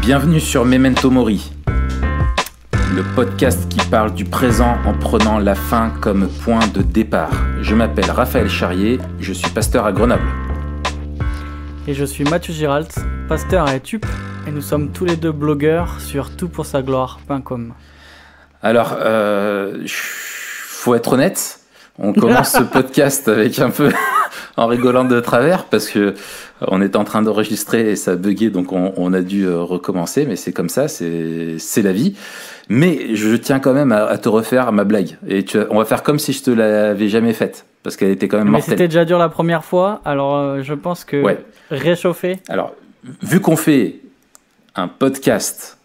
Bienvenue sur Memento Mori, le podcast qui parle du présent en prenant la fin comme point de départ. Je m'appelle Raphaël Charrier, je suis pasteur à Grenoble. Et je suis Mathieu Giralt, pasteur à Etup, et nous sommes tous les deux blogueurs sur toutpoursagloire.com. Alors, faut être honnête, on commence ce podcast avec un peu en rigolant de travers parce que on était en train d'enregistrer et ça buguait, donc on a dû recommencer, mais c'est comme ça, c'est la vie. Mais je tiens quand même à te refaire ma blague. Et on va faire comme si je te l'avais jamais faite, parce qu'elle était quand même mortelle. Mais c'était déjà dur la première fois, alors je pense que réchauffer... Alors, vu qu'on fait un podcast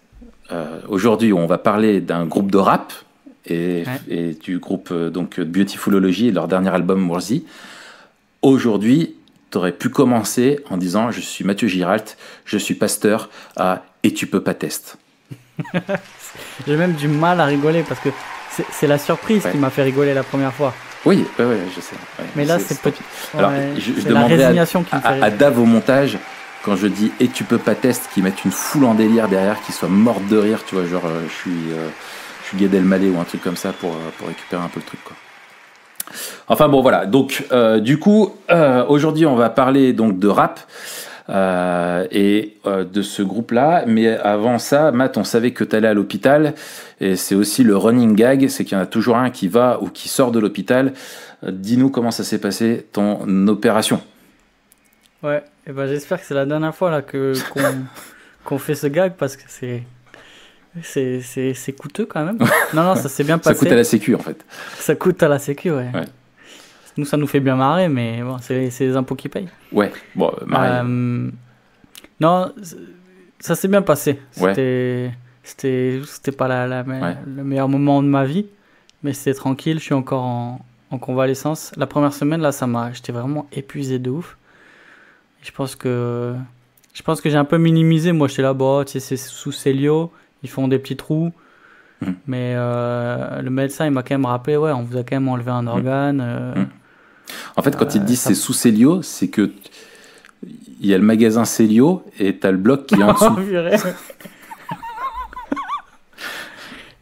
aujourd'hui où on va parler d'un groupe de rap et du groupe donc Beautifulology et leur dernier album Worthy, aujourd'hui, tu aurais pu commencer en disant « Je suis Mathieu Giralt, je suis pasteur à Et tu peux pas test ». J'ai même du mal à rigoler parce que c'est la surprise qui m'a fait rigoler la première fois. Oui, je sais. Ouais, mais là, c'est petit. Alors, je demanderai à Dave au montage, quand je dis « Et tu peux pas test », qu'ils mettent une foule en délire derrière, qu'ils soient morts de rire, tu vois, genre je suis Gad Elmaleh ou un truc comme ça pour récupérer un peu le truc, quoi. Enfin bon, voilà. Donc du coup, aujourd'hui, on va parler donc de rap et de ce groupe-là. Mais avant ça, Matt, on savait que tu allais à l'hôpital et c'est aussi le running gag, c'est qu'il y en a toujours un qui va ou qui sort de l'hôpital. Dis-nous comment ça s'est passé ton opération. Ouais. Et ben j'espère que c'est la dernière fois là qu'on fait ce gag parce que c'est coûteux quand même. Non, ça s'est bien passé. Ça coûte à la sécu en fait. Ça coûte à la sécu, ouais. Nous, ça nous fait bien marrer, mais bon, c'est les impôts qui payent. Ouais, bon, marrer. Non, ça s'est bien passé. Ouais. C'était pas le meilleur moment de ma vie, mais c'était tranquille. Je suis encore en convalescence. La première semaine, là, j'étais vraiment épuisé de ouf. Je pense que j'ai un peu minimisé. Moi, j'étais là, tu sais, c'est sous Célio. Ils font des petits trous. Mais le médecin, il m'a quand même rappelé, on vous a quand même enlevé un organe. En fait, quand ils te disent c'est sous Célio, c'est que il y a le magasin Célio et t'as le bloc qui est en dessous.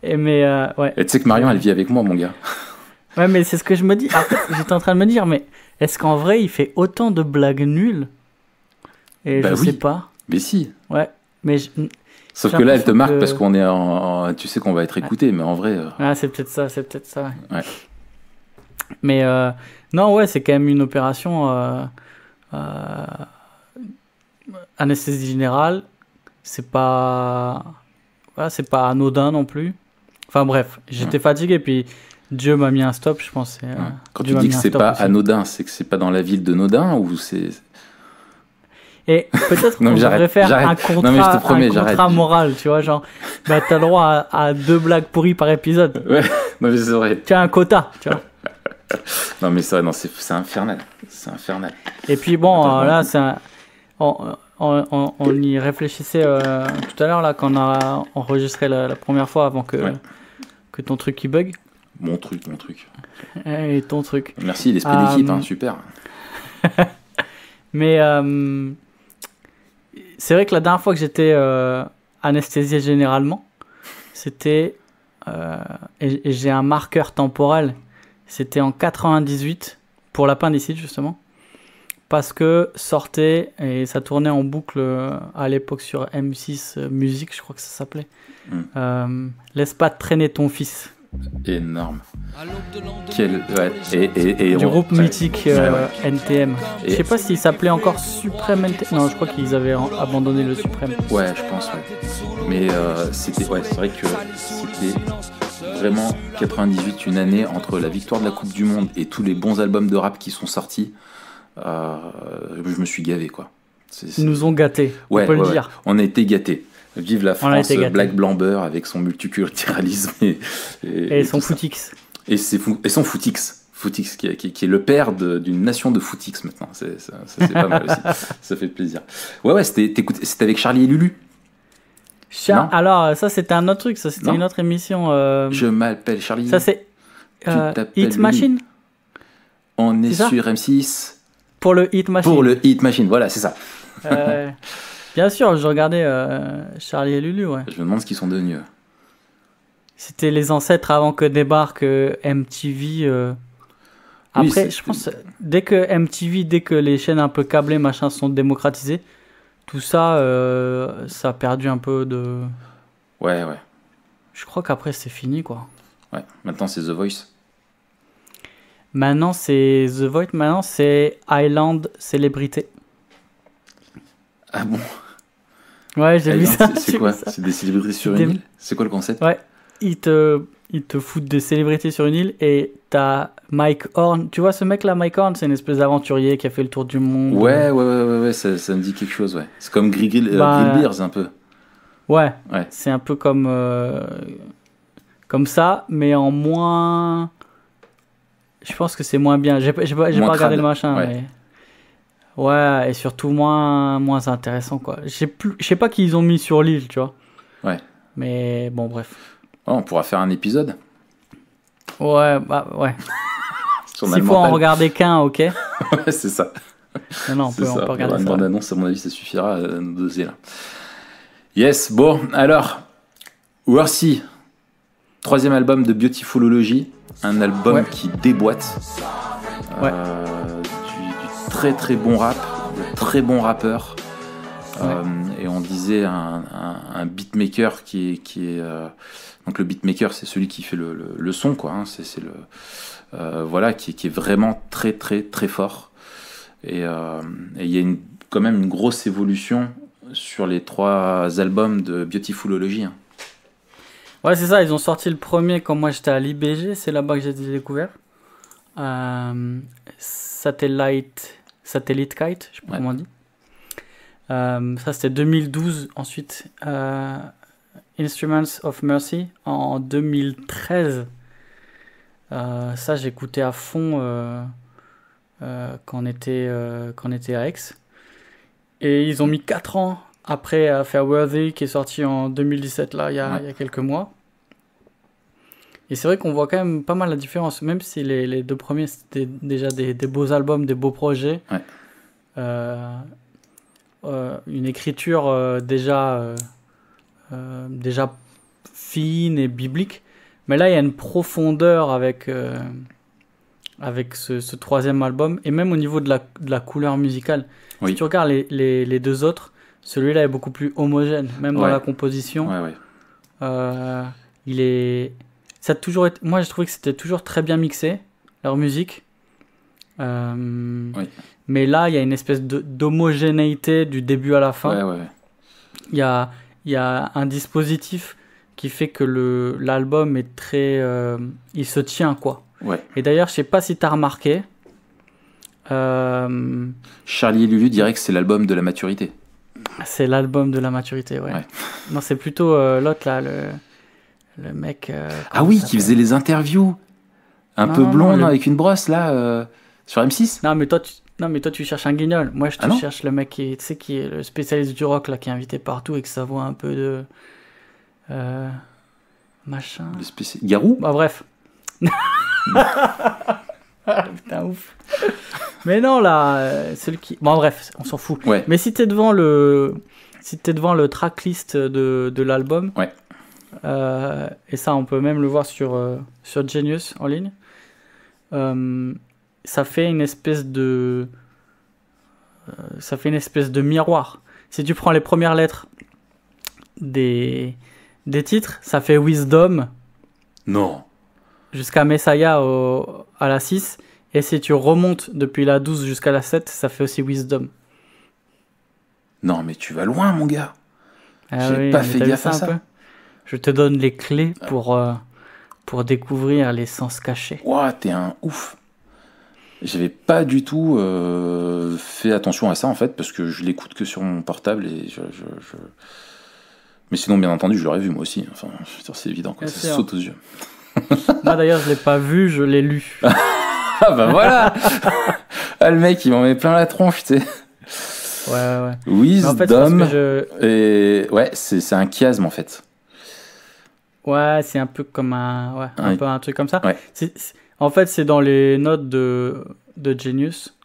Et tu sais que Marion, elle vit avec moi, mon gars. Ouais, mais c'est ce que je me dis. En fait, j'étais en train de me dire, mais est-ce qu'en vrai, il fait autant de blagues nulles? Et je sais pas. Mais si. Ouais, mais... Sauf que là, elle te marque parce qu'on est tu sais qu'on va être écouté, mais en vrai... Ah, c'est peut-être ça. Ouais. Mais non, c'est quand même une opération anesthésie générale. C'est pas anodin non plus. Enfin bref, j'étais fatigué, puis Dieu m'a mis un stop, je pense. Quand tu dis que c'est pas anodin, c'est que c'est pas dans la ville de Nodin ou c'est... Et peut-être qu'on devrait faire un contrat moral, tu vois, genre, t'as le droit à 2 blagues pourries par épisode. Ouais, non mais c'est vrai. Tu as un quota, tu vois. Non mais c'est vrai, c'est infernal. C'est infernal. Et puis bon, là, on y réfléchissait tout à l'heure, là, quand on a enregistré la première fois avant que ton truc il bug. Mon truc. Et ton truc. Merci, l'esprit d'équipe, super. Mais... c'est vrai que la dernière fois que j'étais anesthésié généralement, c'était... et j'ai un marqueur temporel. C'était en 98, pour l'appendicite justement. Parce que sortait, et ça tournait en boucle à l'époque sur M6 Musique, je crois que ça s'appelait. Laisse pas traîner ton fils. Énorme. Du groupe mythique NTM. Je sais pas s'il s'appelait encore Suprême NTM. Non, je crois qu'ils avaient abandonné le Suprême. Ouais, je pense, Mais c'est vrai que c'était vraiment 98, une année entre la victoire de la Coupe du Monde et tous les bons albums de rap qui sont sortis. Je me suis gavé, quoi. Ils nous ont gâtés, on peut le dire. On a été gâtés. Vive la France, Black Blamber avec son multiculturalisme et son footix. Et son footix. Footix qui est le père d'une nation de footix maintenant. Ça c'est pas mal aussi. Ça fait plaisir. Ouais, c'était avec Charlie et Lulu. Alors, ça c'était un autre truc. Ça c'était une autre émission. Je m'appelle Charlie. Ça c'est Hit Machine. On est sur M6. Pour le Hit Machine. Voilà, c'est ça. Bien sûr, je regardais Charlie et Lulu, ouais. Je me demande ce qu'ils sont devenus. C'était les ancêtres avant que débarque MTV. Après, je pense, dès que MTV, dès que les chaînes un peu câblées, machin, sont démocratisées, tout ça, ça a perdu un peu de... Ouais. Je crois qu'après, c'est fini, quoi. Ouais, maintenant c'est The Voice. Maintenant, c'est The Voice, maintenant, c'est Island Célébrité. Ah bon? Ouais, j'ai vu ça. C'est quoi? C'est des célébrités sur une île? C'est quoi le concept? Ouais, ils te foutent des célébrités sur une île et t'as Mike Horn. Tu vois ce mec-là, Mike Horn, c'est une espèce d'aventurier qui a fait le tour du monde. Ouais, ça me dit quelque chose, ouais. C'est comme Grill Beers, un peu. Ouais, c'est un peu comme ça, mais en moins... Je pense que c'est moins bien. J'ai pas regardé le machin, mais... Ouais, et surtout moins intéressant, quoi. Je sais pas qui ils ont mis sur l'île, tu vois. Ouais. Mais bon, bref. Oh, on pourra faire un épisode. Ouais. S'il faut en regarder qu'un, ok. Ouais, c'est ça. Non, on peut regarder ça. Une bande-annonce, à mon avis, ça suffira à nous doser, là. Yes, bon, alors, Worthy, 3e album de Beautifulology, un album qui déboîte. Du très très bon rap, de très bons rappeurs. Et on disait un beatmaker qui est donc le beatmaker, c'est celui qui fait le son, quoi. Hein, c'est qui est vraiment très très très fort. Et il y a quand même une grosse évolution sur les 3 albums de Beautifulology. Hein. Ouais, c'est ça, ils ont sorti le premier quand moi j'étais à l'IBG, c'est là-bas que j'ai découvert. Satellite Kite, je sais pas comment on dit. Ça c'était 2012, ensuite Instruments of Mercy en 2013. Ça j'écoutais à fond quand on était à Aix. Et ils ont mis 4 ans après à faire Worthy, qui est sorti en 2017, là, il y a quelques mois. Et c'est vrai qu'on voit quand même pas mal la différence, même si les 2 premiers, c'était déjà des beaux albums, des beaux projets. Une écriture déjà fine et biblique. Mais là, il y a une profondeur avec ce 3e album, et même au niveau de la couleur musicale. Si tu regardes les 2 autres, celui-là est beaucoup plus homogène, même dans la composition. Ça a toujours été... Moi, j'ai trouvé que c'était toujours très bien mixé, leur musique. Mais là, il y a une espèce d'homogénéité du début à la fin. Il y a un dispositif qui fait que l'album est très... il se tient, quoi. Et d'ailleurs, je sais pas si tu as remarqué... Charlie et Lulu dirait que c'est l'album de la maturité. C'est l'album de la maturité, ouais. Non, c'est plutôt l'autre, là, le mec... qui faisait les interviews. Un peu blond, avec une brosse, là, sur M6. Non, mais toi, tu cherches un guignol. Moi, je cherche le mec qui est le spécialiste du rock, là, qui est invité partout et que ça voit un peu de... machin... Garou ? Bah, bref. Putain, ouf. Mais non, là, celui qui... Bon, bref, on s'en fout. Mais si t'es devant le tracklist de l'album, et ça, on peut même le voir sur Genius en ligne, ça fait une espèce de miroir. Si tu prends les premières lettres des titres, ça fait Wisdom. Non. Jusqu'à Messiah à la 6. Et si tu remontes depuis la 12 jusqu'à la 7, ça fait aussi Wisdom. Non, mais tu vas loin, mon gars. J'ai pas fait gaffe à ça. Je te donne les clés pour découvrir les sens cachés. Ouah, t'es un ouf. J'avais pas du tout fait attention à ça, en fait, parce que je l'écoute que sur mon portable et Mais sinon, bien entendu, je l'aurais vu, moi aussi. Enfin, c'est évident, quoi. Ça saute aux yeux. Moi, d'ailleurs, je l'ai pas vu, je l'ai lu. Ah bah voilà. Le mec, il m'en met plein la tronche, tu sais. Ouais. Wisdom. En fait, et ouais, c'est un chiasme, en fait. Ouais, c'est un peu comme un peu un truc comme ça. En fait, c'est dans les notes de Genius.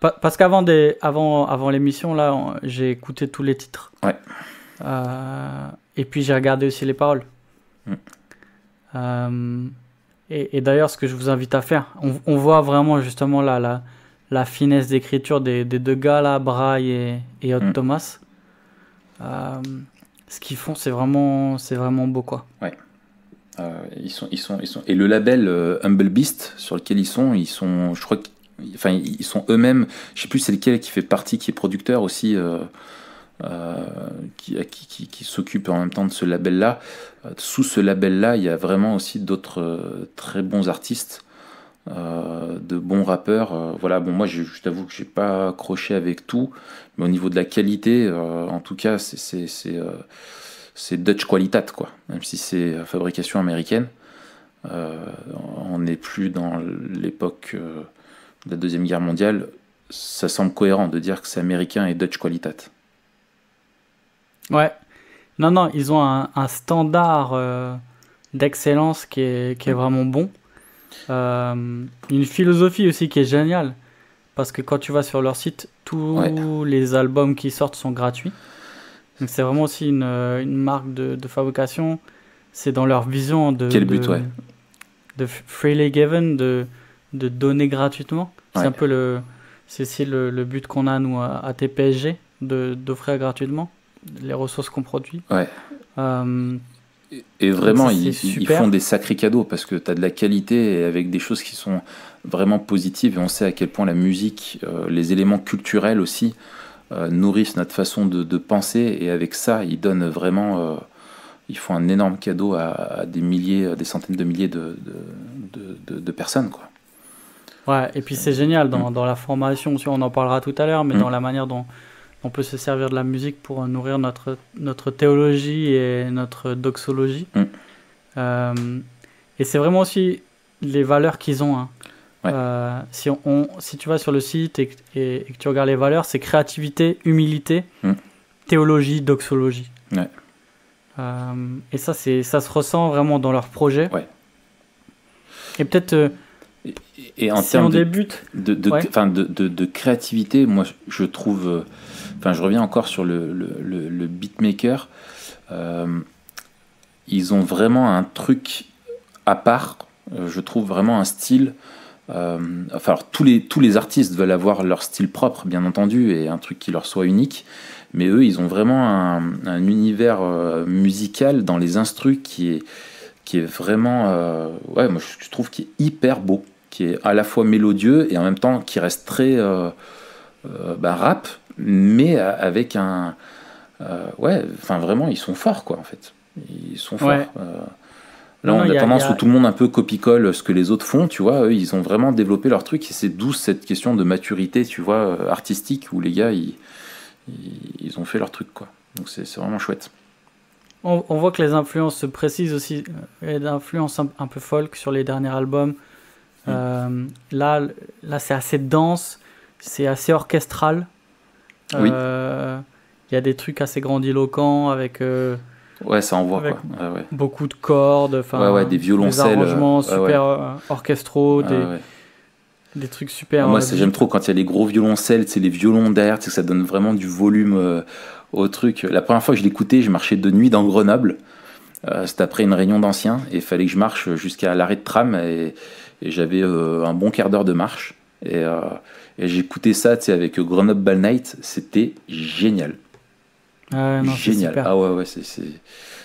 parce qu'avant avant l'émission, là, j'ai écouté tous les titres. Ouais. Et puis j'ai regardé aussi les paroles. Et d'ailleurs, ce que je vous invite à faire, on voit vraiment justement la finesse d'écriture des deux gars là, Braille et Odd Thomas. Ce qu'ils font, c'est vraiment beau, quoi. Ouais. Ils sont et le label Humble Beast sur lequel ils sont, je crois ils sont eux-mêmes, je sais plus c'est lequel qui fait partie, qui est producteur aussi, qui s'occupe en même temps de ce label-là. Sous ce label-là, il y a vraiment aussi d'autres très bons artistes, de bons rappeurs. Voilà, bon, moi, je t'avoue que j'ai pas accroché avec tout, mais au niveau de la qualité, en tout cas, c'est Dutch Qualitat, quoi. Même si c'est fabrication américaine, on n'est plus dans l'époque de la Deuxième Guerre mondiale. Ça semble cohérent de dire que c'est américain et Dutch Qualitat. Ouais. Non, ils ont un standard d'excellence qui est vraiment bon. Une philosophie aussi qui est géniale. Parce que quand tu vas sur leur site, tous les albums qui sortent sont gratuits. Donc c'est vraiment aussi une marque de fabrication. C'est dans leur vision Quel but, de freely given, de donner gratuitement. C'est un peu c'est aussi le but qu'on a, nous, à TPSG, d'offrir gratuitement les ressources qu'on produit. Ouais. Et vraiment, ils font des sacrés cadeaux parce que tu as de la qualité et avec des choses qui sont vraiment positives. Et on sait à quel point la musique, les éléments culturels aussi, nourrissent notre façon de penser. Et avec ça, ils donnent vraiment... ils font un énorme cadeau à des centaines de milliers de personnes, quoi. Ouais, et puis c'est génial dans la formation, on en parlera tout à l'heure, mais dans la manière dont on peut se servir de la musique pour nourrir notre théologie et notre doxologie. Et c'est vraiment aussi les valeurs qu'ils ont. Hein. Si tu vas sur le site et que tu regardes les valeurs, c'est créativité, humilité, théologie, doxologie. Ouais. Et ça se ressent vraiment dans leurs projets. Ouais. Et peut-être... Et en termes de créativité, moi je trouve, je reviens encore sur le beatmaker, ils ont vraiment un truc à part, je trouve vraiment un style, alors tous les artistes veulent avoir leur style propre bien entendu et un truc qui leur soit unique, mais eux ils ont vraiment un univers musical dans les instrus qui est vraiment, moi je trouve qu'il est hyper beau, qui est à la fois mélodieux et en même temps qui reste très rap, mais avec un... vraiment, ils sont forts, quoi, en fait. Ils sont forts. Ouais. Là, on a tendance où tout le monde un peu copie-colle ce que les autres font, tu vois. Eux, ils ont vraiment développé leur truc, et c'est d'où cette question de maturité, tu vois, artistique, où les gars, ils ont fait leur truc, quoi. Donc c'est vraiment chouette. On voit que les influences se précisent aussi. Il y a des influences un peu folk sur les derniers albums. Là, c'est assez dense, c'est assez orchestral. Oui. Il y a des trucs assez grandiloquents avec... ça envoie, quoi. Ouais. Beaucoup de cordes, des violoncelles. Des arrangements super orchestraux, des trucs super... Moi, j'aime trop quand il y a les gros violoncelles, les violons derrière, ça donne vraiment du volume au truc. La première fois que je l'écoutais, je marchais de nuit dans Grenoble. C'était après une réunion d'anciens, et il fallait que je marche jusqu'à l'arrêt de tram, et j'avais un bon quart d'heure de marche. Et j'écoutais ça avec Grenoble Ball Night, c'était génial. Génial. Ah ouais,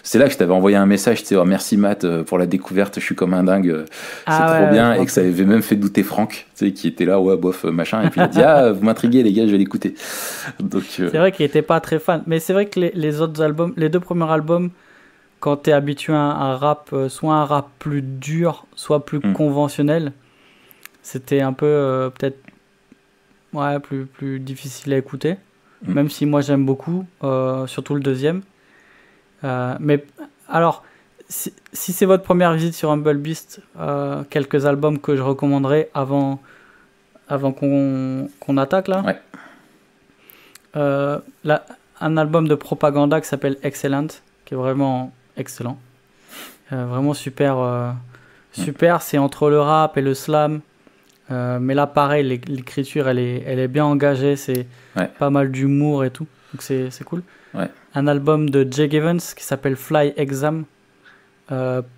c'est là que je t'avais envoyé un message, merci Matt pour la découverte, je suis comme un dingue, c'est trop bien, et que ça avait même fait douter Franck, qui était là, bof, machin, et puis il a dit vous m'intriguez les gars, je vais l'écouter. Donc c'est vrai qu'il était pas très fan, mais c'est vrai que les autres albums, les deux premiers albums, quand t'es habitué à un rap, soit un rap plus dur, soit plus conventionnel, c'était un peu peut-être plus difficile à écouter. Même si moi j'aime beaucoup, surtout le deuxième. Mais alors, si c'est votre première visite sur Humble Beast, quelques albums que je recommanderais avant qu'on attaque là. Un album de Propaganda qui s'appelle Excellent, qui est vraiment excellent. Vraiment super. C'est entre le rap et le slam. Mais là, pareil, l'écriture, elle est bien engagée. C'est pas mal d'humour et tout. Donc, c'est cool. Ouais. Un album de Jake Evans qui s'appelle Fly Exam.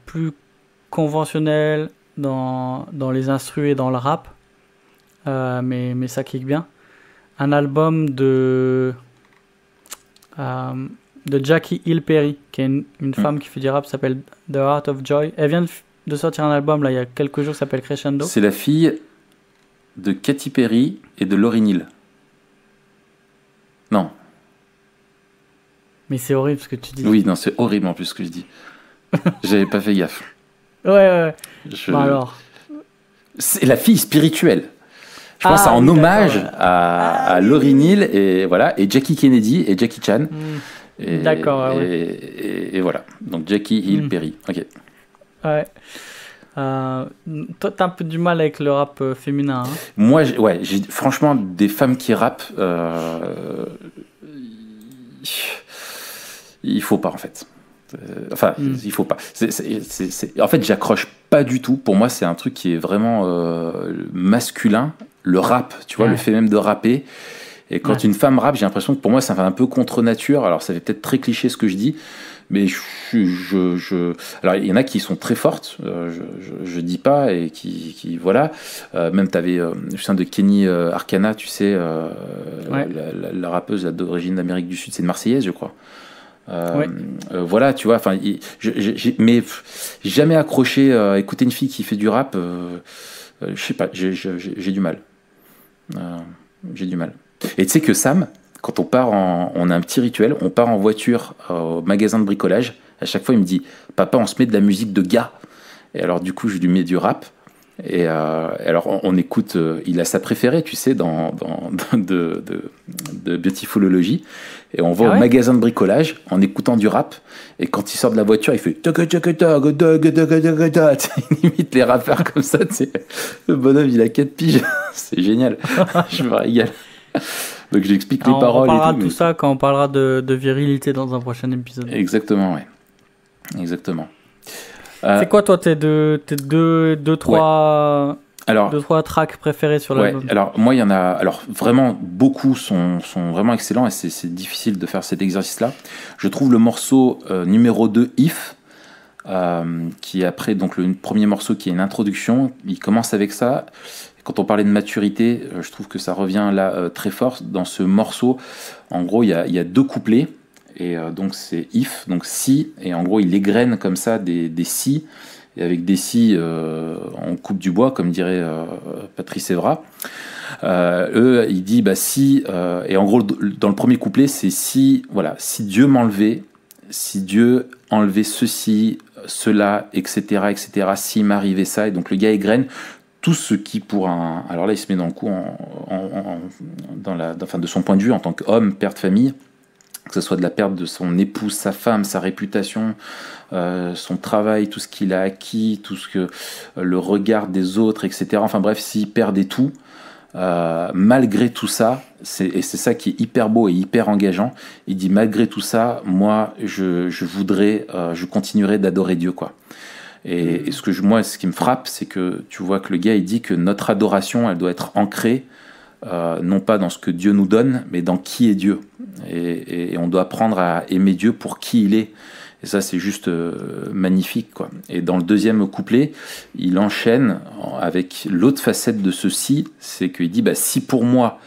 Plus conventionnel dans les instrus et dans le rap. Mais ça kick bien. Un album de Jackie Hill Perry, qui est une femme qui fait du rap, s'appelle The Heart of Joy. Elle vient de sortir un album là il y a quelques jours qui s'appelle Crescendo. C'est la fille de Katy Perry et de Lauryn Hill. Non. Mais c'est horrible ce que tu dis. Oui, non, c'est horrible en plus ce que je dis. J'avais pas fait gaffe. Ouais. Bah alors. C'est la fille spirituelle. Je pense en hommage à Lauryn Hill et voilà, et Jackie Kennedy et Jackie Chan. D'accord. Et voilà. Donc Jackie Hill Perry. Ok. Ouais. Toi, t'as un peu du mal avec le rap féminin. Hein. Moi, j'ai franchement des femmes qui rappent. Il faut pas en fait. Il faut pas. En fait, j'accroche pas du tout. Pour moi, c'est un truc qui est vraiment masculin. Le rap, tu vois, le fait même de rapper. Et quand une femme rappe, j'ai l'impression que pour moi, ça fait un peu contre nature. Alors, ça fait peut-être très cliché ce que je dis, mais alors, il y en a qui sont très fortes. Je dis pas et qui voilà. Même t'avais, je sais de Kenny Arcana, tu sais, la rappeuse d'origine d'Amérique du Sud, c'est une Marseillaise, je crois. Voilà, tu vois, enfin, mais jamais accroché à écouter une fille qui fait du rap, je sais pas, j'ai du mal. J'ai du mal. Et tu sais que Sam, quand on a un petit rituel, on part en voiture au magasin de bricolage, à chaque fois il me dit, papa, on se met de la musique de gars. Et alors du coup, je lui mets du rap. Et alors on écoute, il a sa préférée, tu sais, de Beautifulology, et on va au magasin de bricolage en écoutant du rap, et quand il sort de la voiture, il fait il imite les rappeurs comme ça, tu sais. Le bonhomme, il a 4 piges, c'est génial, je me régale. Donc j'explique les paroles. On parlera de tout ça quand on parlera de virilité dans un prochain épisode. Exactement, ouais. Exactement. C'est quoi toi tes deux, trois tracks préférés sur l'album? Alors moi il y en a, alors vraiment beaucoup sont vraiment excellents et c'est difficile de faire cet exercice-là. Je trouve le morceau numéro 2 If, qui est après donc le premier morceau qui est une introduction, il commence avec ça. Quand on parlait de maturité, je trouve que ça revient là très fort dans ce morceau. En gros il y a 2 couplets. Et donc c'est if, donc si, et en gros il égrène comme ça des si, et avec des si on coupe du bois, comme dirait Patrice Evra. Il dit bah si, et en gros dans le premier couplet c'est si, voilà, si Dieu m'enlevait, si Dieu enlevait ceci, cela, etc., s'il m'arrivait ça, et donc le gars égrène tout ce qui pour un, alors là il se met dans le coup de son point de vue en tant qu'homme, père de famille, que ce soit de la perte de son épouse, sa femme, sa réputation, son travail, tout ce qu'il a acquis, tout ce que le regard des autres, etc. Enfin bref, s'il perdait tout, malgré tout ça, et c'est ça qui est hyper beau et hyper engageant, il dit malgré tout ça, moi je continuerai d'adorer Dieu, quoi. Et ce qui me frappe, c'est que tu vois que le gars il dit que notre adoration, elle doit être ancrée non pas dans ce que Dieu nous donne, mais dans qui est Dieu. Et on doit apprendre à aimer Dieu pour qui il est. Et ça, c'est juste magnifique, quoi. Et dans le deuxième couplet, il enchaîne avec l'autre facette de ceci, c'est qu'il dit, bah, si pour moi,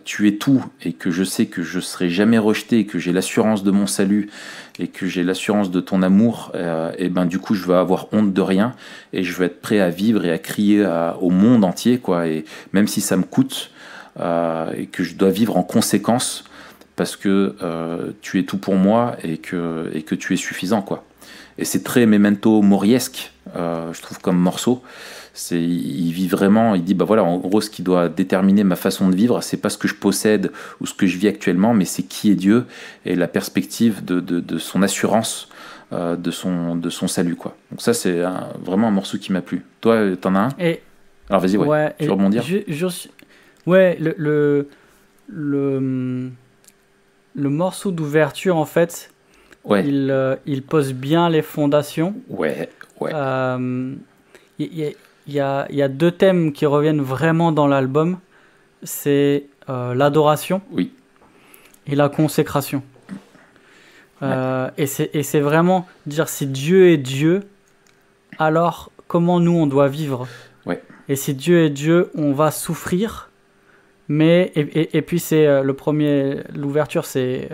tu es tout, et que je sais que je serai jamais rejeté, et que j'ai l'assurance de mon salut, et que j'ai l'assurance de ton amour, et ben du coup je vais avoir honte de rien, et je vais être prêt à vivre et à crier au monde entier, quoi, et même si ça me coûte, et que je dois vivre en conséquence, parce que tu es tout pour moi, et que tu es suffisant, quoi. Et c'est très Memento Moriesque, je trouve, comme morceau. Il vit vraiment, il dit, bah voilà, en gros, ce qui doit déterminer ma façon de vivre, c'est pas ce que je possède ou ce que je vis actuellement, mais c'est qui est Dieu et la perspective de son assurance, de son salut, quoi. Donc ça, c'est vraiment un morceau qui m'a plu. Toi, t'en as un? Alors vas-y, tu veux rebondir? Ouais, le morceau d'ouverture, en fait, il pose bien les fondations. Ouais. y a deux thèmes qui reviennent vraiment dans l'album. C'est l'adoration et la consécration. Et c'est vraiment dire si Dieu est Dieu, alors comment nous on doit vivre. Et si Dieu est Dieu, on va souffrir. Mais et puis c'est l'ouverture, c'est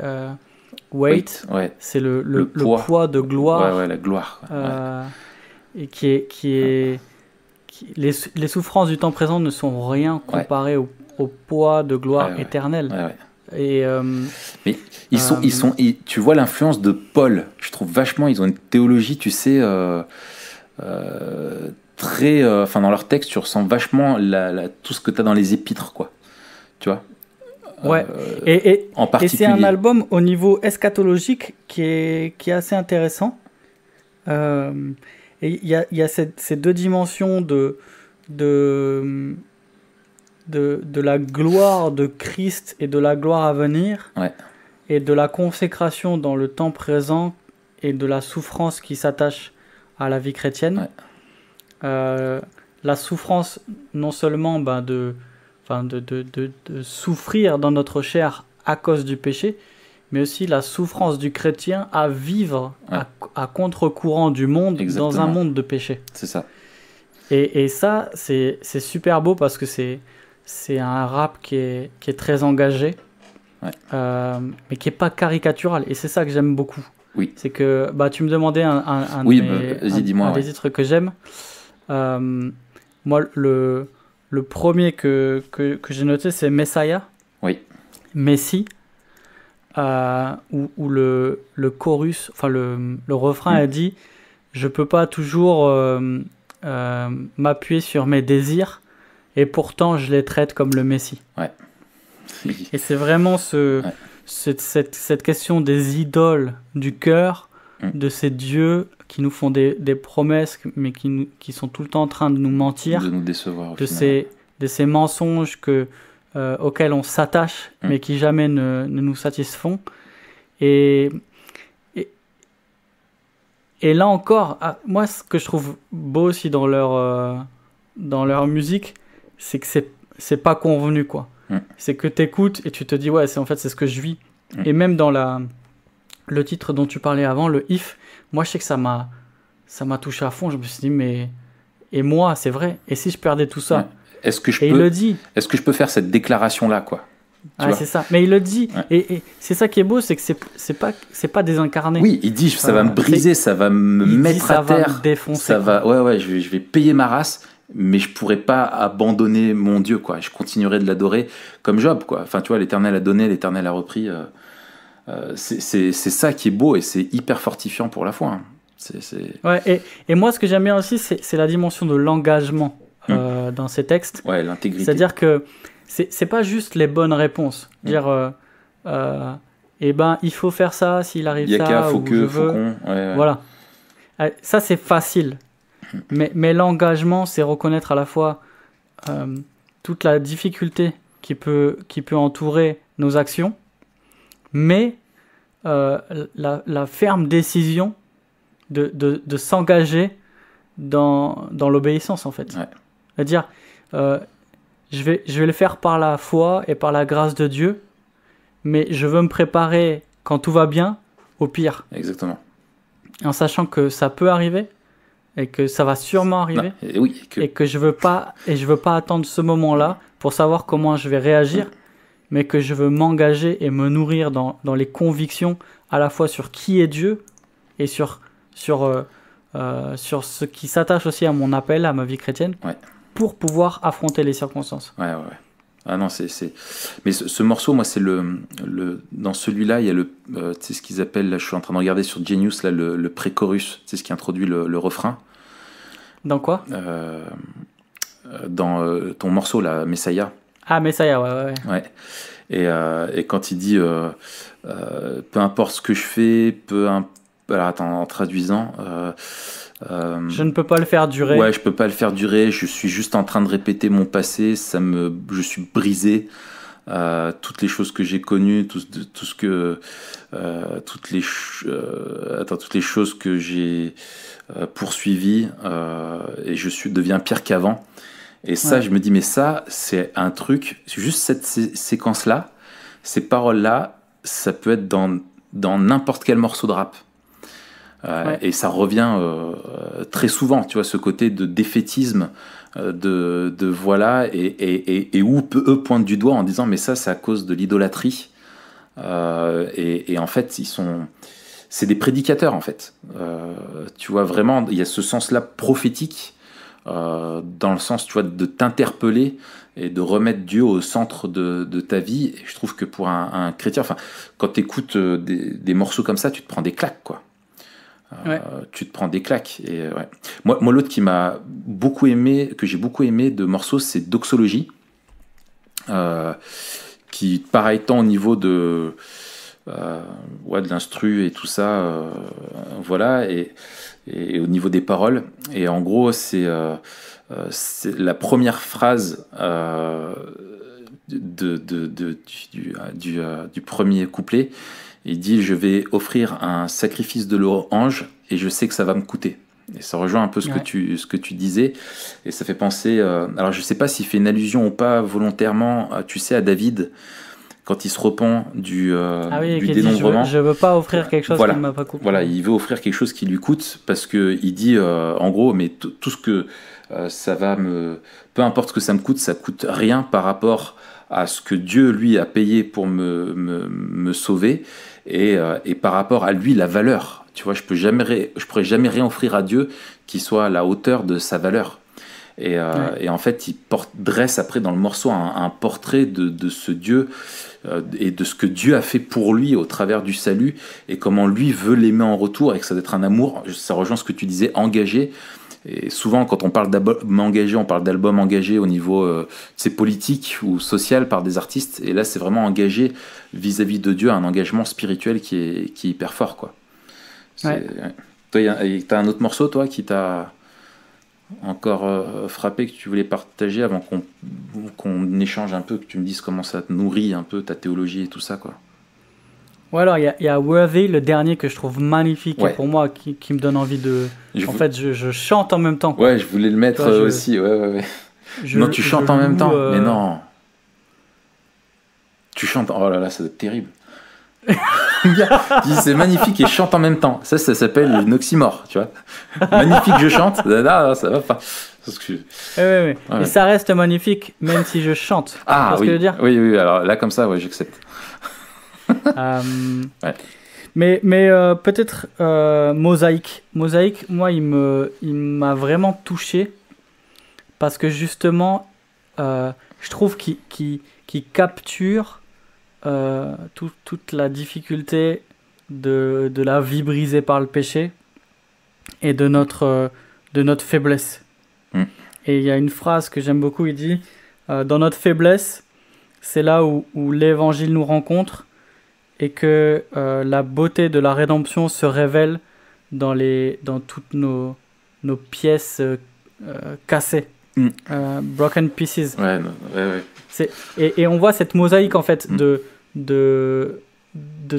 weight, c'est le poids de gloire. La gloire. Et les souffrances du temps présent ne sont rien comparées au poids de gloire éternelle. Et mais tu vois l'influence de Paul, je trouve vachement, ils ont une théologie, tu sais, très, dans leur texte, tu ressens vachement tout ce que tu as dans les épîtres, quoi. Tu vois. En particulier. Et c'est un album au niveau eschatologique qui est assez intéressant. Et il y a ces deux dimensions de la gloire de Christ et de la gloire à venir, et de la consécration dans le temps présent et de la souffrance qui s'attache à la vie chrétienne. La souffrance, non seulement de souffrir dans notre chair à cause du péché, mais aussi la souffrance du chrétien à vivre à contre-courant du monde. Exactement. Dans un monde de péché. C'est ça. Et ça, c'est super beau parce que c'est un rap qui est très engagé, mais qui n'est pas caricatural. Et c'est ça que j'aime beaucoup. Oui. C'est que tu me demandais un des titres que j'aime. Moi, le premier que j'ai noté, c'est Messiah. Oui. Messie. Où le chorus, le refrain a dit « Je peux pas toujours m'appuyer sur mes désirs et pourtant je les traite comme le Messie. » Et c'est vraiment cette question des idoles du cœur, de ces dieux qui nous font des promesses mais qui sont tout le temps en train de nous mentir, de nous décevoir, de ces mensonges auxquels on s'attache, mais qui jamais ne nous satisfont. Et là encore, moi, ce que je trouve beau aussi dans leur musique, c'est que c'est pas convenu, quoi. C'est que t'écoutes et tu te dis, c'est ce que je vis. Et même dans le titre dont tu parlais avant, le If, moi, je sais que ça m'a touché à fond. Je me suis dit, mais... Et moi, c'est vrai. Et si je perdais tout ça Est-ce que il le dit. Est-ce que je peux faire cette déclaration-là, quoi? C'est ça. Mais il le dit. Et c'est ça qui est beau, c'est que c'est pas désincarné. Oui, il dit ça va me briser, ça va me mettre à terre, ça va me défoncer. Ça va, je vais payer ma race, mais je pourrais pas abandonner mon Dieu, quoi. Je continuerai de l'adorer comme Job, quoi. Enfin, tu vois, l'Éternel a donné, l'Éternel a repris. C'est ça qui est beau et c'est hyper fortifiant pour la foi. Et moi, ce que j'aime bien aussi, c'est la dimension de l'engagement. Dans ces textes, l'intégrité. C'est-à-dire que c'est pas juste les bonnes réponses. Dire il faut faire ça s'il arrive ça, faut ou je veux. Voilà. Ça c'est facile. Mais l'engagement, c'est reconnaître à la fois toute la difficulté qui peut entourer nos actions, mais la ferme décision de s'engager dans l'obéissance, en fait. C'est-à-dire, je vais le faire par la foi et par la grâce de Dieu, mais je veux me préparer quand tout va bien au pire. Exactement. En sachant que ça peut arriver et que ça va sûrement arriver. Et que je veux pas attendre ce moment-là pour savoir comment je vais réagir, mais que je veux m'engager et me nourrir dans les convictions à la fois sur qui est Dieu et sur ce qui s'attache aussi à mon appel, à ma vie chrétienne, pour pouvoir affronter les circonstances. Ah non, mais ce morceau, moi, c'est dans celui-là, il y a tu sais ce qu'ils appellent, là, je suis en train de regarder sur Genius, là, le pré-chorus, c'est ce qui introduit le refrain. Dans quoi? Dans ton morceau, là, Messiah. Ah, Messiah, ouais. Et quand il dit peu importe ce que je fais, alors attends, en traduisant, je ne peux pas le faire durer. Je peux pas le faire durer. Je suis juste en train de répéter mon passé. Je suis brisé. toutes les choses que j'ai connues, toutes les choses que j'ai poursuivies, et deviens pire qu'avant. Et ça, je me dis, mais ça, c'est un truc, juste cette séquence-là, ces paroles-là, ça peut être dans n'importe quel morceau de rap. Et ça revient très souvent, tu vois, ce côté de défaitisme, de voilà, et où eux pointent du doigt en disant, mais ça, c'est à cause de l'idolâtrie. Et en fait, c'est des prédicateurs, en fait. Tu vois, vraiment, il y a ce sens-là prophétique, dans le sens, tu vois, de t'interpeller et de remettre Dieu au centre de ta vie. Et je trouve que pour un chrétien, enfin, quand tu écoutes des morceaux comme ça, tu te prends des claques, quoi. Tu te prends des claques. Et, Moi, l'autre qui m'a beaucoup aimé, que j'ai beaucoup aimé de morceaux, c'est Doxologie, qui, pareil, tant au niveau de l'instru et tout ça, voilà, et au niveau des paroles. Et en gros, c'est la première phrase du premier couplet. Il dit, je vais offrir un sacrifice de louange et je sais que ça va me coûter. Et ça rejoint un peu ce que tu disais. Et ça fait penser, alors je sais pas s'il fait une allusion ou pas volontairement, tu sais, à David, quand il se repent du dénombrement. Je veux pas offrir quelque chose qui ne m'a pas coûté. Voilà, il veut offrir quelque chose qui lui coûte, parce qu'il dit, en gros, mais tout ce que ça va peu importe ce que ça me coûte, ça coûte rien par rapport à ce que Dieu, lui, a payé pour me sauver, et par rapport à lui, la valeur. Tu vois, je pourrais jamais rien offrir à Dieu qui soit à la hauteur de sa valeur. Et en fait, il dresse après dans le morceau un portrait de ce Dieu, et de ce que Dieu a fait pour lui au travers du salut, et comment lui veut l'aimer en retour, et que ça doit être un amour, ça rejoint ce que tu disais, engagé. Et souvent, quand on parle d'album engagé, on parle d'album engagé au niveau politique ou social par des artistes. Et là, c'est vraiment engagé vis-à-vis de Dieu, un engagement spirituel qui est hyper fort, quoi. Toi, t'as un autre morceau, toi, qui t'a encore frappé, que tu voulais partager avant qu'on échange un peu, que tu me dises comment ça te nourrit un peu ta théologie et tout ça, quoi. Ouais, alors il y a Worthy, le dernier, que je trouve magnifique, et pour moi qui me donne envie de... fait, je chante en même temps, quoi. Ouais, je voulais le mettre aussi, ouais. Non, tu chantes en même temps, mais non. Tu chantes, oh là là, ça doit être terrible. C'est magnifique et je chante en même temps. Ça s'appelle une oxymore, tu vois. Magnifique, je chante, là, ça va pas. Ouais. Et ça reste magnifique, même si je chante. Ah, oui. Ce que je veux dire. Oui, alors là, comme ça, ouais, j'accepte. Mais peut-être Mosaïque, moi, il m'a vraiment touché, parce que justement, je trouve qu'il capture toute la difficulté de la vie brisée par le péché et de notre faiblesse. Et il y a une phrase que j'aime beaucoup, il dit, dans notre faiblesse, c'est là où l'évangile nous rencontre, et que la beauté de la rédemption se révèle dans toutes nos pièces cassées, broken pieces. Ouais. Et on voit cette mosaïque, en fait, de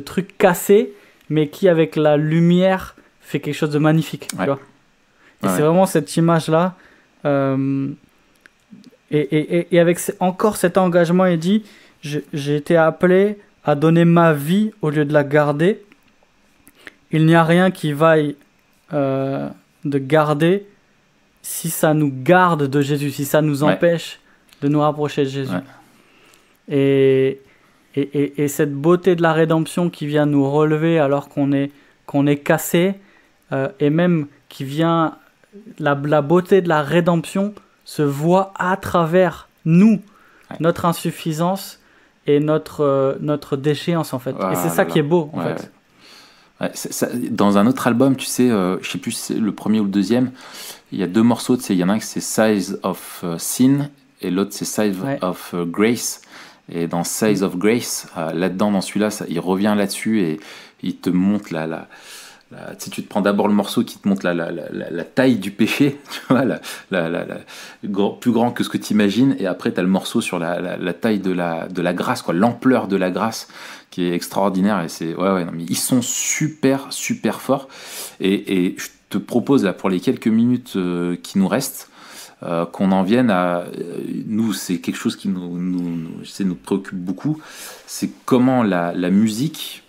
trucs cassés, mais qui, avec la lumière, fait quelque chose de magnifique. Tu vois. Et c'est vraiment cette image-là. Et avec encore cet engagement, il dit, j'ai été appelé à donner ma vie au lieu de la garder. Il n'y a rien qui vaille de garder si ça nous garde de Jésus, si ça nous empêche de nous rapprocher de Jésus. Et cette beauté de la rédemption qui vient nous relever alors qu'on est cassé, et même qui vient, la beauté de la rédemption se voit à travers nous, notre insuffisance et notre déchéance, en fait. Et c'est ça qui est beau, en fait. Dans un autre album, tu sais, je sais plus si c'est le premier ou le deuxième, il y a deux morceaux, tu sais, il y en a un qui c'est Size of Sin et l'autre c'est Size of Grace. Et dans Size of Grace, là-dedans, dans celui-là, il revient là-dessus et il te montre tu sais, tu te prends d'abord le morceau qui te montre la taille du péché, tu vois, plus grand que ce que tu imagines, et après tu as le morceau sur la taille de la grâce, quoi, l'ampleur de la grâce qui est extraordinaire. Et c'est non, mais ils sont super super forts, et je te propose là pour les quelques minutes qui nous restent, qu'on en vienne à nous, c'est quelque chose qui nous préoccupe beaucoup, c'est comment la musique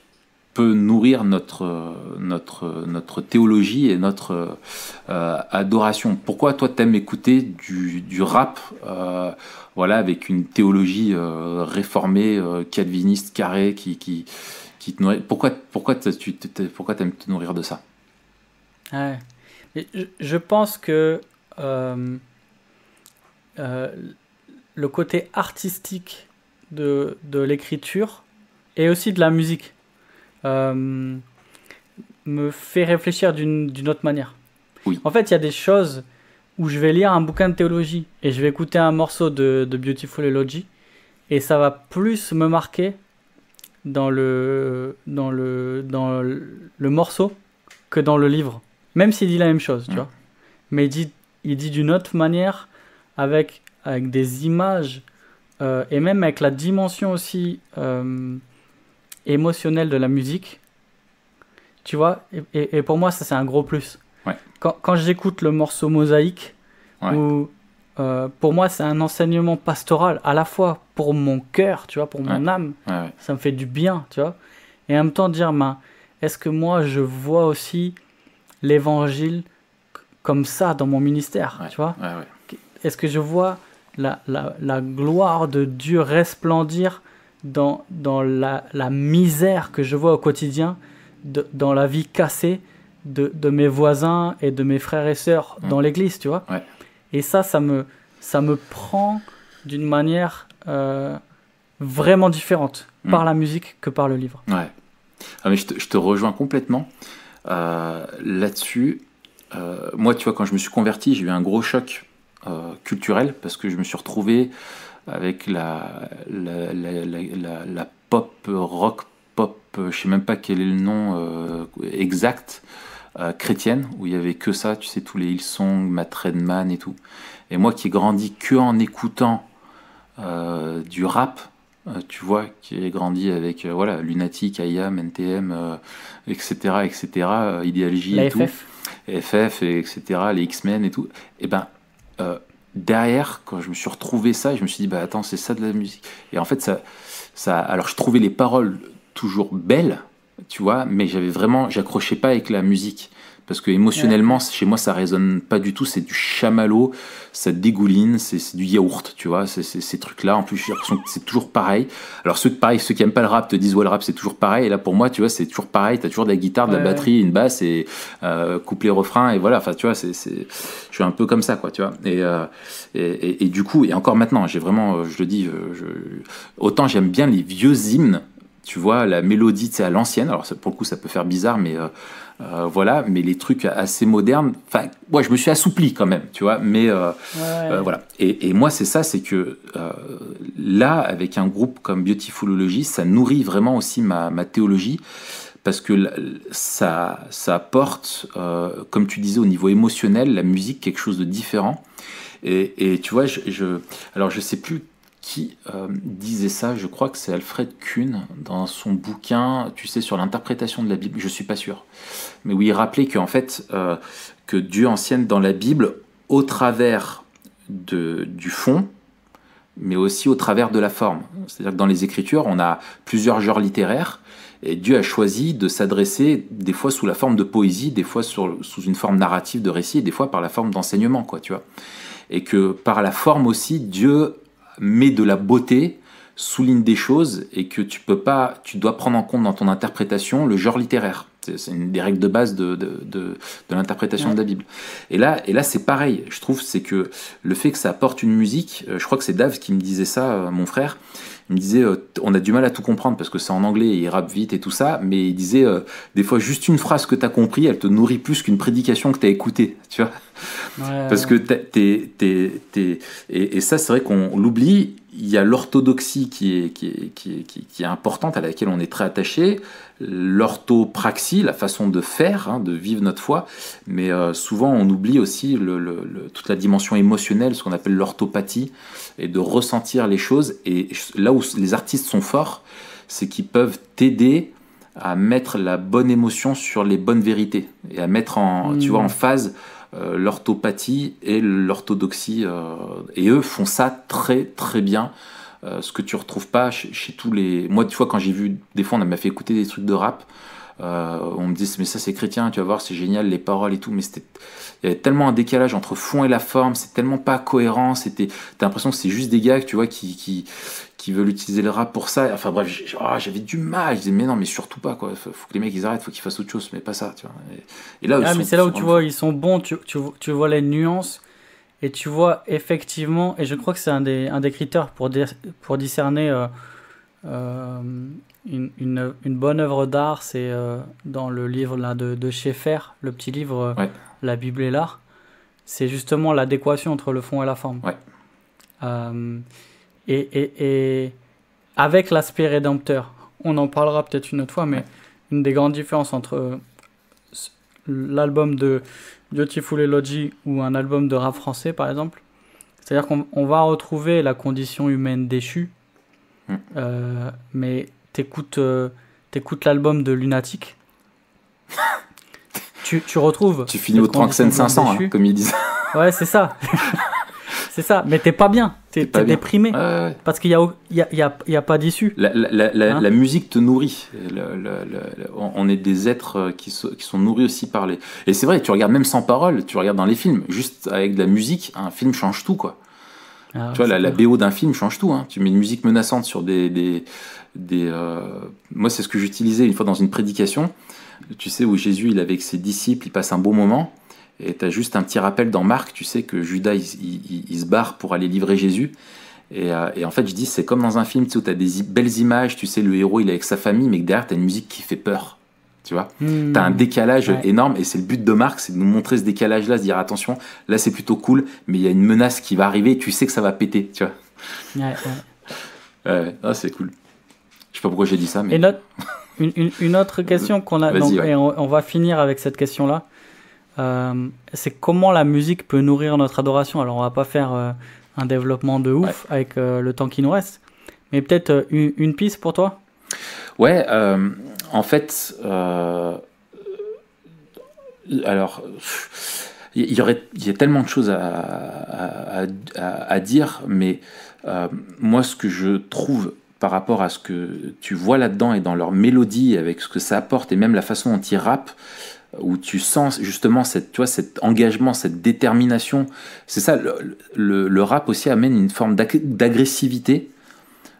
peut nourrir notre théologie et notre adoration. Pourquoi toi t'aimes écouter du rap avec une théologie réformée, calviniste, carrée, qui te nourrit? Pourquoi t'aimes te nourrir de ça? Ouais. Je pense que le côté artistique de l'écriture et aussi de la musique me fait réfléchir d'une autre manière. Oui. En fait, il y a des choses où je vais lire un bouquin de théologie et je vais écouter un morceau de Beautiful Eulogy, et ça va plus me marquer dans le morceau que dans le livre. Même s'il dit la même chose, tu vois. Mais il dit d'une autre manière, avec des images, et même avec la dimension aussi émotionnelle de la musique. Tu vois, et pour moi, ça c'est un gros plus. Ouais. Quand j'écoute le morceau Mosaïque, où pour moi c'est un enseignement pastoral, à la fois pour mon cœur, tu vois, pour mon âme, ça me fait du bien, tu vois. Et en même temps dire, est-ce que moi je vois aussi l'évangile comme ça dans mon ministère, tu vois. Est-ce que je vois la gloire de Dieu resplendir dans la misère que je vois au quotidien, dans la vie cassée de mes voisins et de mes frères et sœurs dans l'église, tu vois. Et ça me prend d'une manière vraiment différente par la musique que par le livre. Mais je te rejoins complètement là-dessus. Moi, tu vois, quand je me suis converti, j'ai eu un gros choc culturel, parce que je me suis retrouvé avec la pop, rock pop, je sais même pas quel est le nom exact, chrétienne, où il y avait que ça, tu sais, tous les Hillsong, Matt Redman et tout. Et moi qui ai grandi que en écoutant du rap, tu vois, qui ai grandi avec Lunatic, IAM, NTM, etc., Ideology la et FF. Tout, FF, etc., les X-Men et tout, et ben derrière, quand je me suis retrouvé ça, je me suis dit, attends, c'est ça de la musique. Et en fait, ça, alors je trouvais les paroles toujours belles, tu vois, mais j'accrochais pas avec la musique. Parce que émotionnellement, chez moi, ça résonne pas du tout. C'est du chamallow, ça dégouline, c'est du yaourt, tu vois, ces trucs-là. En plus, j'ai l'impression que c'est toujours pareil. Alors ceux qui aiment pas le rap te disent, le rap, c'est toujours pareil. Et là, pour moi, tu vois, c'est toujours pareil. T'as toujours de la guitare, de la batterie, une basse, et couplet, refrain, et voilà. Enfin, tu vois, je suis un peu comme ça, quoi, tu vois. Et du coup, et encore maintenant, j'ai vraiment, je le dis, autant j'aime bien les vieux hymnes, tu vois, la mélodie, tu sais, à l'ancienne. Alors, pour le coup, ça peut faire bizarre, mais mais les trucs assez modernes, enfin, je me suis assoupli quand même, tu vois, mais voilà. Et moi, c'est ça, c'est que là, avec un groupe comme Beautiful Eulogy, ça nourrit vraiment aussi ma théologie, parce que ça apporte, comme tu disais, au niveau émotionnel, la musique, quelque chose de différent. Et tu vois, alors je sais plus qui disait ça, je crois que c'est Alfred Kuhn, dans son bouquin, tu sais, sur l'interprétation de la Bible, je suis pas sûr, mais où il rappelait qu'en fait, que Dieu enseigne dans la Bible au travers du fond, mais aussi au travers de la forme. C'est-à-dire que dans les Écritures, on a plusieurs genres littéraires, et Dieu a choisi de s'adresser des fois sous la forme de poésie, des fois sous une forme narrative de récit, et des fois par la forme d'enseignement, quoi, tu vois. Et que par la forme aussi, Dieu met de la beauté, souligne des choses, et que tu dois prendre en compte dans ton interprétation le genre littéraire. C'est une des règles de base de l'interprétation de la Bible. Et là c'est pareil, je trouve, c'est que le fait que ça apporte une musique, je crois que c'est Dave qui me disait ça, mon frère, il me disait, on a du mal à tout comprendre parce que c'est en anglais et il rappe vite et tout ça, mais il disait, des fois, juste une phrase que t'as compris, elle te nourrit plus qu'une prédication que t'as écoutée, tu vois. Parce que et ça, c'est vrai qu'on l'oublie. Il y a l'orthodoxie qui est importante, à laquelle on est très attaché, l'orthopraxie, la façon de faire, hein, de vivre notre foi, mais souvent on oublie aussi toute la dimension émotionnelle, ce qu'on appelle l'orthopathie, et de ressentir les choses. Et là où les artistes sont forts, c'est qu'ils peuvent t'aider à mettre la bonne émotion sur les bonnes vérités, et à mettre tu vois, en phase l'orthopathie et l'orthodoxie, et eux font ça très très bien, ce que tu retrouves pas chez tous les... Moi, tu vois, quand j'ai vu, des fois on m'a fait écouter des trucs de rap, on me dit mais ça c'est chrétien, tu vas voir, c'est génial les paroles et tout, mais il y avait tellement un décalage entre fond et la forme, c'est tellement pas cohérent, t'as l'impression que c'est juste des gars, tu vois, qui veulent utiliser le rap pour ça. Enfin bref, j'avais du mal. Je disais mais non, mais surtout pas, quoi. Faut que les mecs ils arrêtent, faut qu'ils fassent autre chose, mais pas ça, tu vois. Et là, mais c'est là où tu vois, ils sont bons, tu vois les nuances, et tu vois effectivement, et je crois que c'est un des critères pour discerner une bonne œuvre d'art, c'est dans le livre là, de Schaeffer, le petit livre La Bible et l'art, c'est justement l'adéquation entre le fond et la forme. Et avec l'aspect rédempteur, on en parlera peut-être une autre fois, mais une des grandes différences entre l'album de Beautiful Eulogy ou un album de rap français, par exemple, c'est-à-dire qu'on va retrouver la condition humaine déchue, mais t'écoutes l'album de Lunatic, tu retrouves... Tu finis au Tranxène 500, hein, comme ils disent. Ouais, c'est ça. C'est ça, mais t'es pas bien, t'es déprimé, parce qu'il y a pas d'issue. La musique te nourrit. On est des êtres qui sont nourris aussi par les... Et c'est vrai, tu regardes même sans parole, tu regardes dans les films, juste avec de la musique, un film change tout, quoi. Tu vois, la BO d'un film change tout, hein. Tu mets une musique menaçante sur Moi, c'est ce que j'utilisais une fois dans une prédication, tu sais, où Jésus, il est avec ses disciples, il passe un beau moment. Et tu as juste un petit rappel dans Marc, tu sais que Judas, il se barre pour aller livrer Jésus. Et en fait, je dis, c'est comme dans un film, tu sais, où tu as des belles images, tu sais, le héros, il est avec sa famille, mais que derrière, tu as une musique qui fait peur. Tu vois, tu as un décalage énorme, et c'est le but de Marc, c'est de nous montrer ce décalage-là, se dire, attention, là, c'est plutôt cool, mais il y a une menace qui va arriver, et tu sais que ça va péter, tu vois. C'est cool. Je sais pas pourquoi j'ai dit ça, mais... Et une autre question qu'on a, donc, et on va finir avec cette question-là. C'est comment la musique peut nourrir notre adoration. Alors on va pas faire un développement de ouf avec le temps qui nous reste, mais peut-être une piste pour toi. En fait, alors il y a tellement de choses à dire, mais moi ce que je trouve par rapport à ce que tu vois là-dedans et dans leur mélodie, avec ce que ça apporte, et même la façon dont ils rappent, où tu sens justement cet engagement, cette détermination. C'est ça, le rap aussi amène une forme d'agressivité,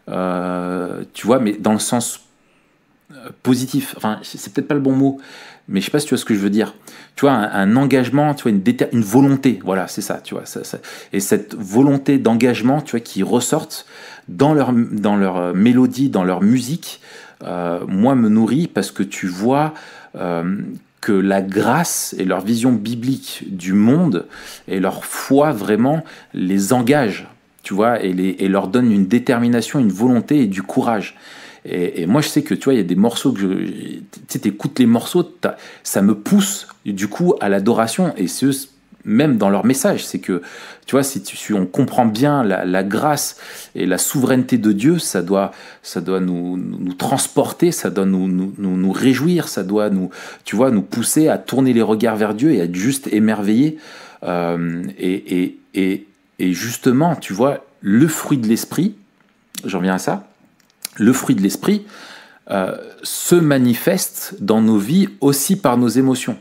tu vois, mais dans le sens positif. Enfin, c'est peut-être pas le bon mot, mais je sais pas si tu vois ce que je veux dire. Tu vois, un engagement, tu vois, une volonté, voilà, c'est ça, tu vois. Et cette volonté d'engagement, tu vois, qui ressortent dans leur mélodie, dans leur musique, moi, me nourrit, parce que tu vois... que la grâce et leur vision biblique du monde et leur foi vraiment les engage, tu vois, et leur donne une détermination, une volonté et du courage. Et moi, je sais que, tu vois, il y a des morceaux que tu sais, t'écoutes les morceaux, ça me pousse, du coup, à l'adoration, et c'est même dans leur message, c'est que, tu vois, si on comprend bien la grâce et la souveraineté de Dieu, ça doit nous transporter, ça doit nous réjouir, ça doit tu vois, nous pousser à tourner les regards vers Dieu et à être juste émerveillés. Et justement, tu vois, le fruit de l'esprit, j'en viens à ça, le fruit de l'esprit se manifeste dans nos vies aussi par nos émotions.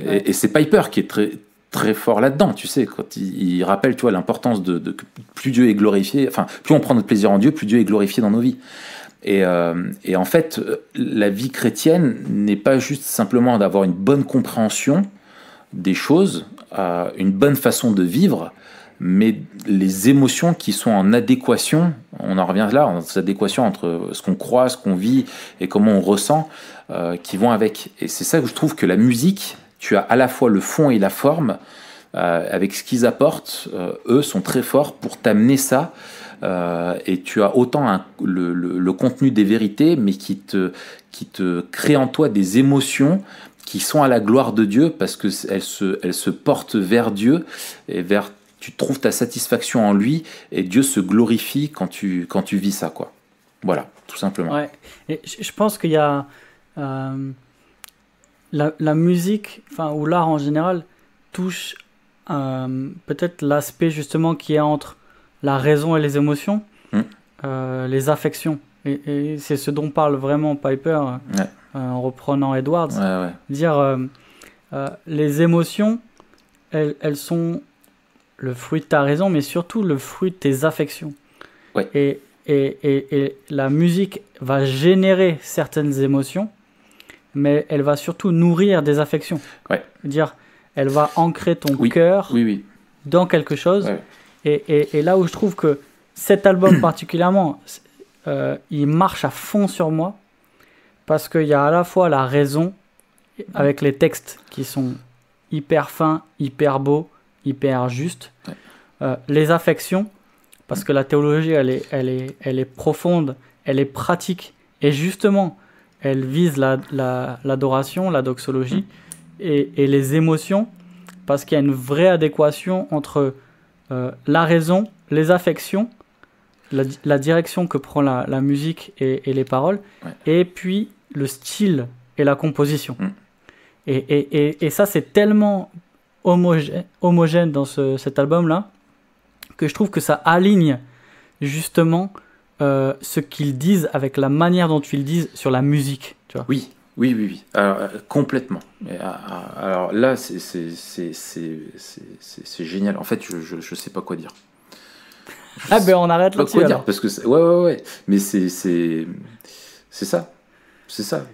Et c'est Piper qui est très, très fort là-dedans, tu sais, quand il rappelle, tu vois, l'importance de plus Dieu est glorifié, enfin, plus on prend notre plaisir en Dieu, plus Dieu est glorifié dans nos vies. Et en fait, la vie chrétienne n'est pas juste simplement d'avoir une bonne compréhension des choses, une bonne façon de vivre, mais les émotions qui sont en adéquation, on en revient là, en adéquation entre ce qu'on croit, ce qu'on vit et comment on ressent, qui vont avec. Et c'est ça que je trouve que la musique, tu as à la fois le fond et la forme, avec ce qu'ils apportent, eux sont très forts pour t'amener ça, et tu as autant le contenu des vérités, mais qui te crée en toi des émotions qui sont à la gloire de Dieu, parce qu'elles se portent vers Dieu, et tu trouves ta satisfaction en lui, et Dieu se glorifie quand tu vis ça, quoi. Voilà, tout simplement. Ouais. Et je pense qu'il y a la musique, ou l'art en général, touche peut-être l'aspect justement qui est entre la raison et les émotions, les affections. Et c'est ce dont parle vraiment Piper, en reprenant Edwards. Dire les émotions, elles sont le fruit de ta raison, mais surtout le fruit de tes affections. Et la musique va générer certaines émotions, mais elle va surtout nourrir des affections. Dire, elle va ancrer ton cœur dans quelque chose. Et là où je trouve que cet album particulièrement, il marche à fond sur moi, parce qu'il y a à la fois la raison, avec les textes qui sont hyper fins, hyper beaux, hyper justes, les affections, parce que la théologie, elle est profonde, elle est pratique, et justement, elle vise l'adoration, la doxologie, et les émotions, parce qu'il y a une vraie adéquation entre la raison, les affections, la direction que prend la musique et les paroles, et puis le style et la composition. Et ça, c'est tellement homogène dans cet album-là, que je trouve que ça aligne justement ce qu'ils disent avec la manière dont ils disent sur la musique. Tu vois. Oui. Alors, complètement. Alors là, c'est génial. En fait, je sais pas quoi dire. On arrête là-dessus. Dire, parce que ouais. Mais c'est ça. C'est ça.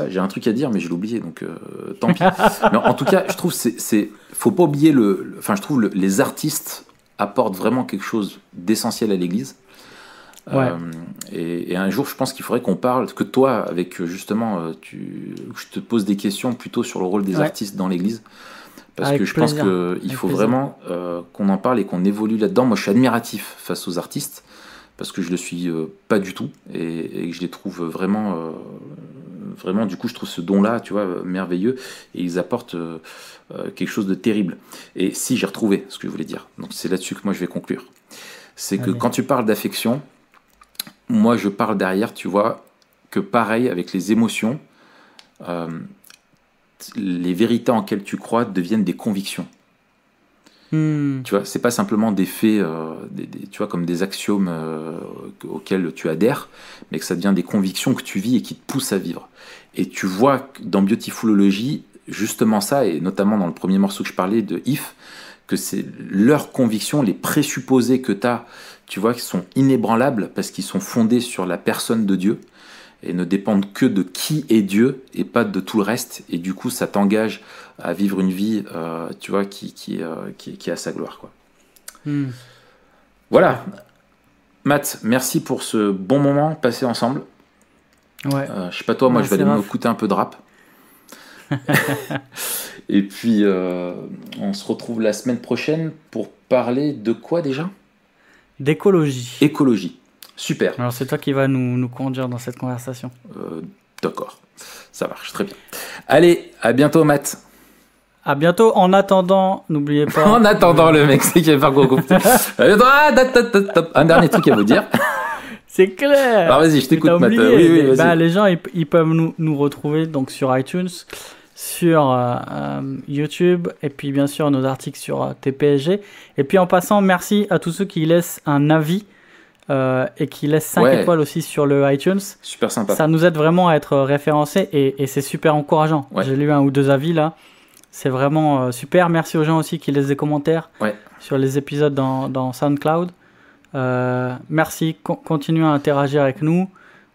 J'ai un truc à dire, mais je l'ai oublié, donc tant pis. Mais en tout cas, je trouve faut pas oublier je trouve les artistes apportent vraiment quelque chose d'essentiel à l'Église. Et un jour, je pense qu'il faudrait qu'on parle, que toi, avec justement, je te pose des questions plutôt sur le rôle des artistes dans l'Église, parce que je pense qu'il faut vraiment qu'on en parle et qu'on évolue là-dedans. Moi, je suis admiratif face aux artistes, parce que je le suis pas du tout, et que je les trouve vraiment, du coup, je trouve ce don-là, tu vois, merveilleux, et ils apportent quelque chose de terrible. Et si, j'ai retrouvé ce que je voulais dire, donc c'est là-dessus que moi je vais conclure. C'est que quand tu parles d'affection, moi je parle derrière, tu vois, que pareil, avec les émotions, les vérités en lesquelles tu crois deviennent des convictions. Tu vois, c'est pas simplement des faits, tu vois, comme des axiomes auxquels tu adhères, mais que ça devient des convictions que tu vis et qui te poussent à vivre. Et tu vois dans Beautifulology, justement ça, et notamment dans le premier morceau que je parlais de If, que c'est leurs convictions, les présupposés que tu as, tu vois, qui sont inébranlables parce qu'ils sont fondés sur la personne de Dieu et ne dépendent que de qui est Dieu et pas de tout le reste. Et du coup, ça t'engage à vivre une vie, tu vois, qui a sa gloire, quoi. Voilà. Matt, merci pour ce bon moment passé ensemble. Je sais pas toi, moi je vais aller m'écouter un peu de rap. Et puis on se retrouve la semaine prochaine pour parler de quoi déjà ? D'écologie. Écologie. Super. Alors c'est toi qui vas nous conduire dans cette conversation. D'accord. Ça marche très bien. Allez, à bientôt Matt. À bientôt. En attendant, n'oubliez pas. En attendant, le mec, c'est qu'il va faire gros coup. Un dernier truc à vous dire. C'est clair. Alors vas-y, je t'écoute, Matt. Oui, vas-y. Les gens, ils peuvent nous retrouver donc sur iTunes, sur YouTube, et puis bien sûr nos articles sur TPSG. Et puis en passant, merci à tous ceux qui laissent un avis et qui laissent 5 étoiles aussi sur le iTunes. Super sympa. Ça nous aide vraiment à être référencés et c'est super encourageant. J'ai lu 1 ou 2 avis là. C'est vraiment super. Merci aux gens aussi qui laissent des commentaires sur les épisodes dans SoundCloud. Merci. Continuez à interagir avec nous.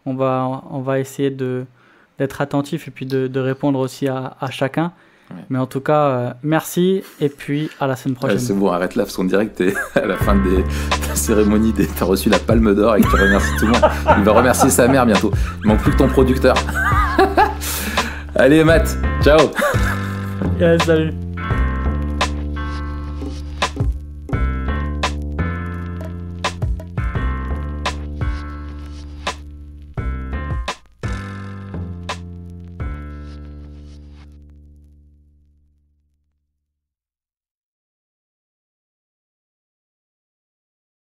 On va essayer d'être attentif et puis de répondre aussi à chacun. Ouais. Mais en tout cas, merci et puis à la semaine prochaine. C'est bon, arrête là parce qu'on dirait que t'es à la fin de la cérémonie, t'as reçu la palme d'or et que tu remercies tout le monde. Il va remercier sa mère bientôt. Il manque plus que ton producteur. Allez Matt, ciao. Salut.